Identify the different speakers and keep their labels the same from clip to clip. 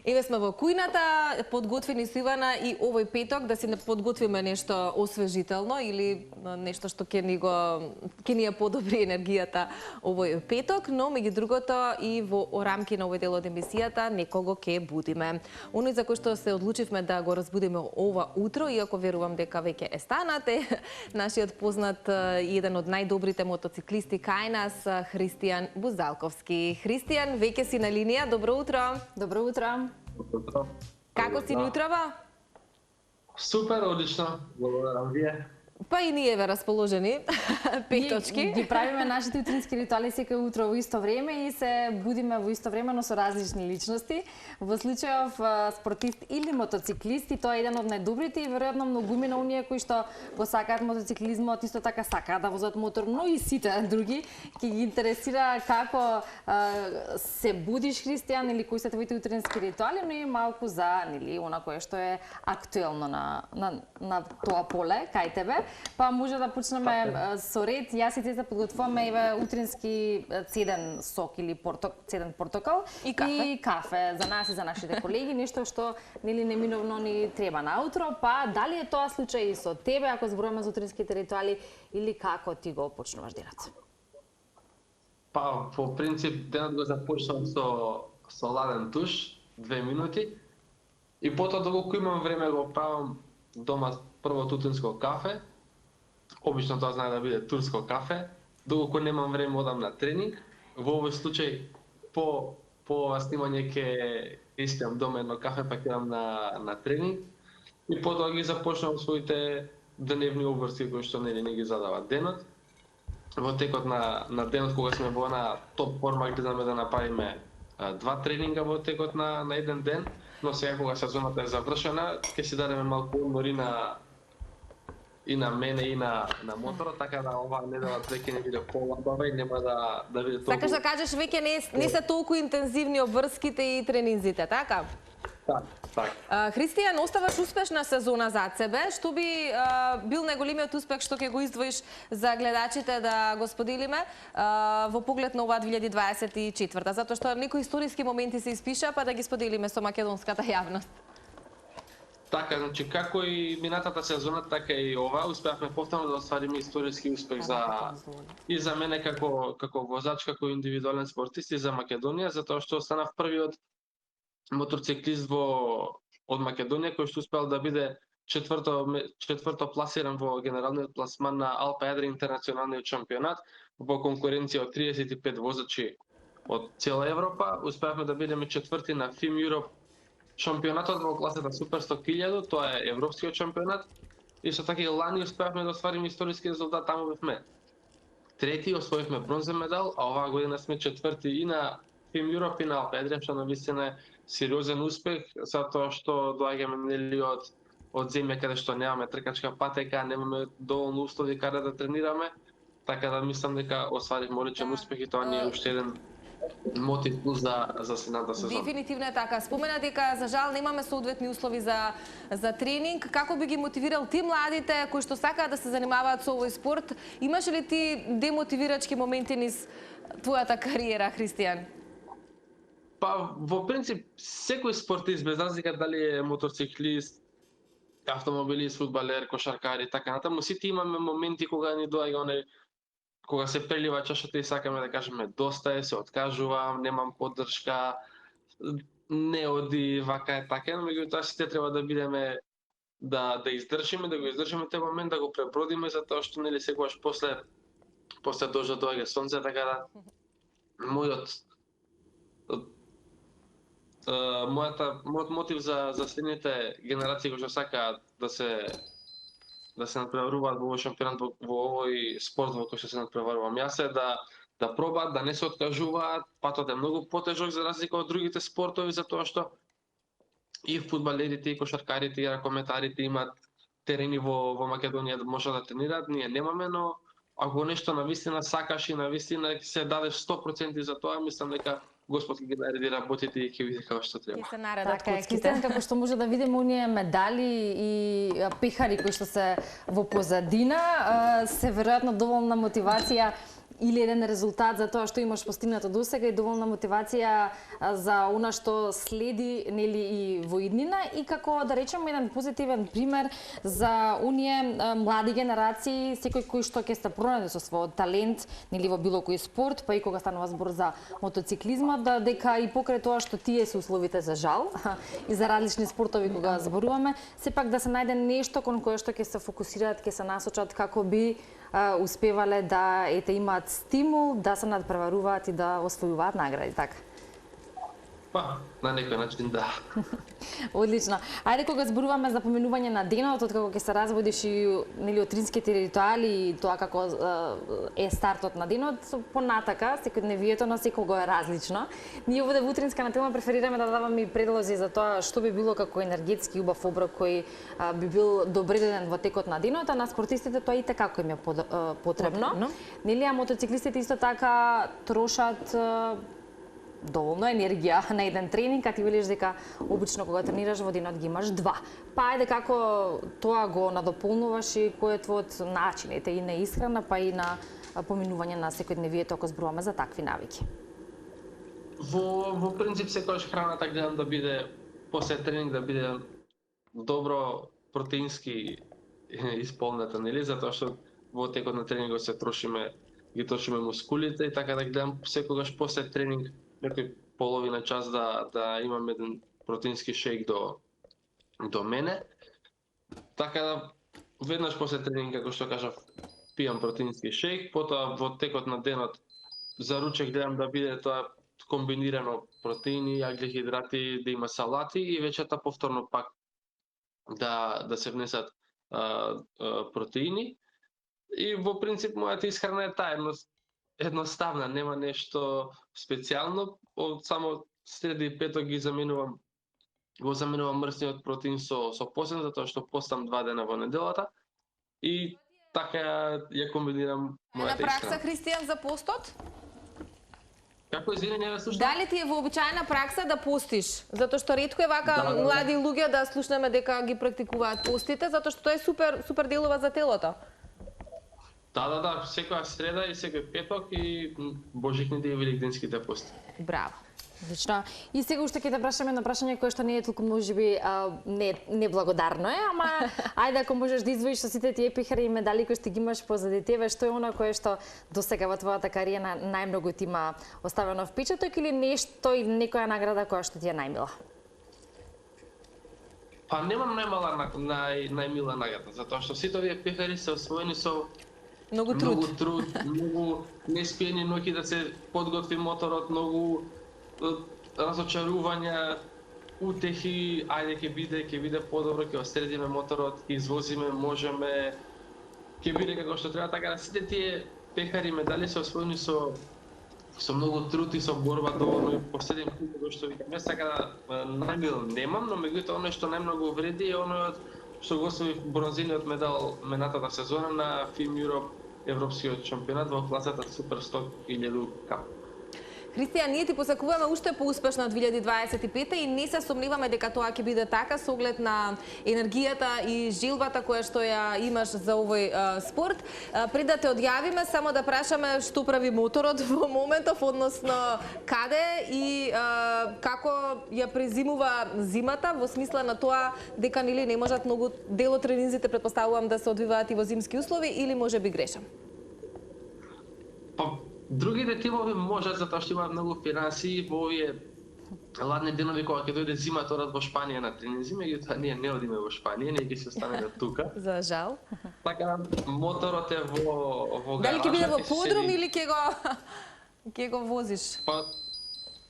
Speaker 1: Еве сме во кујната, подготвени со Ивана и овој петок да си не подготвиме нешто освежително или нешто што ќе ни ја подобри енергијата овој петок, но меѓу другото и во рамки на овој дел од емисијата некого ќе будиме. Оној за кој што се одлучивме да го разбудиме ова утро, иако верувам дека веќе е станате, нашиот познат и еден од најдобрите мотоциклисти кај нас, Христијан Бузалковски. Христијан, веќе си на линија. Добро утро.
Speaker 2: Добро утро.
Speaker 1: Како си ниутрава?
Speaker 3: Супер, одлично. Благодарам вие.
Speaker 1: Па и ние ве расположени, петочки.
Speaker 2: Ги правиме нашите утрински ритуали секој утро во исто време и се будиме во исто време, но со различни личности. Во случајов спортист или мотоциклист, и тоа е еден од најдобрите и веројатно многумина оние кои што го сакаат мотоциклизмот, исто така сакаат да возат мотор, но и сите други ќе ги интересира како се будиш, Христијан, или кои се твоите утрински ритуали, но и малку за она кое што е актуелно на тоа поле кај тебе. Па може да почнеме со ред. Јас и Цеца подготвуваме еве утрински цеден сок или цеден портокал
Speaker 1: и
Speaker 2: кафе за нас и за нашите колеги, нешто што неминовно ни треба наутро. Па дали е тоа случај и со тебе ако зборуваме за утринските ритуали или како ти го почнуваш денот?
Speaker 3: Па по принцип денот го започнам со ладен туш, 2 минути. И потоа доколку имам време го правам дома прво утринско кафе. Обично тоа знае да биде турско кафе. Доколку немам време одам на тренинг. Во овој случај по снимање ќе испијам дома едно кафе па ќе идам на тренинг. И потоа ги започнам своите дневни обврски кои што не ги задават денот. Во текот на денот кога сме во на топ форма гледаме да направиме 2 тренинга во текот на еден ден, но сега кога сезоната е завршена, ќе си дадеме малку одмор и на мене и на моторот, така да оваа недела веќе не биде полабава и нема да биде толку.
Speaker 1: Сакаш да кажеш веќе не се толку интензивни обврските и тренинзите, така?
Speaker 3: Так.
Speaker 1: Христијан, оставаш успешна сезона зад себе. Што би бил најголемиот успех што ќе го издвоиш за гледачите да го споделиме во поглед на оваа 2024? Затоа што некои историски моменти се испиша, па да ги споделиме со македонската јавност.
Speaker 3: Така, значи, како и минатата сезона, така и ова, успеавме повторно да оствариме историски успех и за мене како возач, како индивидуален спортист и за Македонија, затоа што останав првиот мотоциклист од Македонија кој што успеал да биде четврто пласиран во генералниот пласман на Алпа Адри интернационалниот шампионат во конкуренција од 35 возачи од цела Европа. Успеавме да бидеме четврти на FIM Europe шампионатот во класата Супер 100.000, тоа е европскиот шампионат. И со така и лани успеавме да оствариме историски резултат, таму бевме трети, освоивме бронзен медал, а оваа година сме четврти и на FIM Europe и на Алпа Адри, што навистина е сериозен успех, затоа што доаѓаме нели од земја каде што немаме тркачка патека, немаме доволно услови каде да тренираме, така да мислам дека остваривме одличен успех и тоа ни е уште еден мотив за следната сезона.
Speaker 1: Дефинитивно е така. Спомена дека за жал немаме соодветни услови за тренинг. Како би ги мотивирал ти младите кои што сакаат да се занимаваат со овој спорт? Имаш ли ти демотивирачки моменти низ твојата кариера, Христијан?
Speaker 3: Па во принцип секој спортист без разлика дали е мотоциклист, автомобилист, фудбалер, кошаркар и така натаму, сите имаме моменти кога ни доаѓа кога се прелива чашата и сакаме да кажеме доста е, се откажувам, немам поддршка, не оди, вака е така, но меѓутоа сите треба да бидеме да издржиме, да го издржиме тој момент, да го пребродиме, затоа што нели секогаш после дождот доаѓа сонце, така да мојот мотив за следните генерации кои што сакаат да се надпреваруваат во овој шампионат, во овој спорт во кој што се надпреварувам јас е да пробаат, да не се откажуваат. Патот е многу потежок за разлика од другите спортови, затоа што и фудбалерите, и кошаркарите, и ракометарите имаат терени во Македонија да можат да тренираат. Ние немаме, но ако нешто навистина сакаш и навистина се дадеш 100% за тоа, мислам дека Господ ќе ги нареди работите и ќе види како што треба.
Speaker 1: Ќе се наредат коцките.
Speaker 2: Христијан, како што може да видиме оние медали и пехари кои што се во позадина, се веројатно доволна мотивација или еден резултат за тоа што имаш постигнато досега и доволна мотивација за она што следи, нели, и во иднина, и како да речеме еден позитивен пример за оние млади генерации, секој кој што ќе се пронајде со својот талент, нели, во било кој спорт, па и кога станува збор за мотоциклизмот, дека и покрај тоа што тие се условите за жал и за различни спортови кога зборуваме, сепак да се најде нешто кон кое што ќе се фокусираат, ќе се насочат како би успевале да имаат стимул да се надпреваруваат и да освојуваат награди, така?
Speaker 3: Па, на некој начин да.
Speaker 2: Одлично. Ајде, кога зборуваме за поминување на денот, од како ќе се разводиш и, нели, отринските ритуали и тоа како е стартот на денот, понатака, секојдневието на секого е различно. Ние овде во Утринска на тема преферираме да даваме и предлози за тоа што би било како енергетски убав оброк кој би бил добреден во текот на денот, а на спортистите тоа и како им е потребно. Нели, а мотоциклистите исто така трошат доволно енергија на еден тренинг, а ти велиш дека обично кога тренираш во денот ги имаш два. Па ајде, како тоа го надополнуваш и кој е твојот начин, ете, и на исхрана, па и на поминување на секојдневието, ако зборуваме за такви навики?
Speaker 3: Во принцип секогаш храната гледам да биде после тренинг да биде добро протеински исполнета, нели, затоа што во текот на тренингот ги трошиме мускулите и така да гледам секогаш после тренинг некој половина час да имам еден протеински шејк до мене. Така да веднаш после тренинг, како што кажав, пијам протеински шејк, потоа во текот на денот за ручек гледам да биде тоа комбинирано протеини, аглихидрати, да има салати и вечерта повторно пак да се внесат протеини. И во принцип мојата исхрана е таа едноставна, нема нешто специјално, само среди и петок го заменувам мрсниот протеин со посен, затоа што постам 2 дена во неделата и така ја комбинирам мојата исхрана.
Speaker 1: На пракса, Христијан, за постот?
Speaker 3: Како, извини, не ве слушам?
Speaker 1: Дали ти е вообичаена пракса да постиш? Затоа што ретко е вака млади луѓе да слушнеме дека ги практикуваат постите, затоа што тоа е супер делува за телото.
Speaker 3: Да, секоја среда и секој петок и божикните и великденските пости.
Speaker 1: Браво.
Speaker 2: Одлично. И сега уште ќе те прашаме едно прашање кое што не е толку можеби неблагодарно е, ама ајде ако можеш да издвоиш со сите тие пехари и медали кои што ги имаш позади тебе, што е она кое што досега во твојата кариера најмногу ти има оставено впечаток или нешто или некоја награда која што ти е најмила?
Speaker 3: Па немам најмила награда, затоа што сите овие пехари се освоени со
Speaker 1: многу труд,
Speaker 3: многу неспиени ноќи да се подготви моторот, многу разочарувања, утехи, ајде ќе биде подобро, ќе осредиме моторот, ќе извозиме, можеме, ќе биде како што треба, така да сите тие пехари медали се освоени со многу труд и со борба доволно и последен пат како што викаме, така да најмил немам, но меѓутоа оно што најмногу вреди е оно што го освои бронзениот медал минатата сезона на FIM Europe европскиот шампионат во класата Супер 100.000 кап.
Speaker 1: Христијан, ние ти посакуваме уште поуспешна 2025 и не се сомневаме дека тоа ќе биде така со оглед на енергијата и жилбата која што ја имаш за овој спорт. Пред да те одјавиме, само да прашаме што прави моторот во моментов, односно каде и како ја презимува зимата, во смисла на тоа дека нели не можат многу дел од тренинзите претпоставувам да се одвиваат и во зимски услови или може би грешам?
Speaker 3: Другите тимови можат, затоа што имаат многу финансии во овие ладни денови кога ќе дојде зимата, одат во Шпанија на тренинзи, меѓутоа ние не одиме во Шпанија, ние ќе се останеме тука.
Speaker 1: За жал.
Speaker 3: Така моторот е во гаража.
Speaker 1: Дали ќе биде во подрум или ќе го возиш?
Speaker 3: Па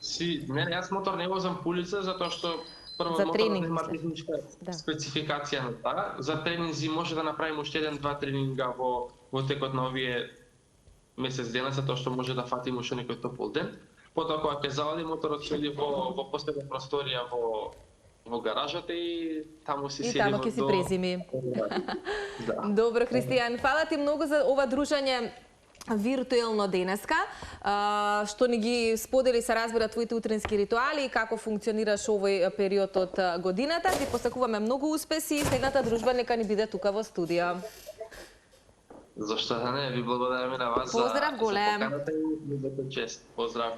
Speaker 3: не, јас мотор не возам по улица затоа што прво моторот има техничка спецификација на таа. За тренинзи може да направиме уште 1-2 тренинга во текот на овие месец дена, затоа што може да фатиме уште некој топол ден. Потоа кога ќе заоди моторот ќе иде во последна просторија во гаражата и таму си седи.
Speaker 1: И таму ќе си презими. Добро, Христијан, фала ти многу за ова дружење виртуелно денеска, што ни ги сподели се разбира твоите утрински ритуали и како функционираш овој период од годината. Ти посакуваме многу успеси и следната дружба нека ни биде тука во студио.
Speaker 3: Зашто да не, ви благодарам и на вас
Speaker 1: Поздрав голем.
Speaker 3: за поканата и чест. Поздрав.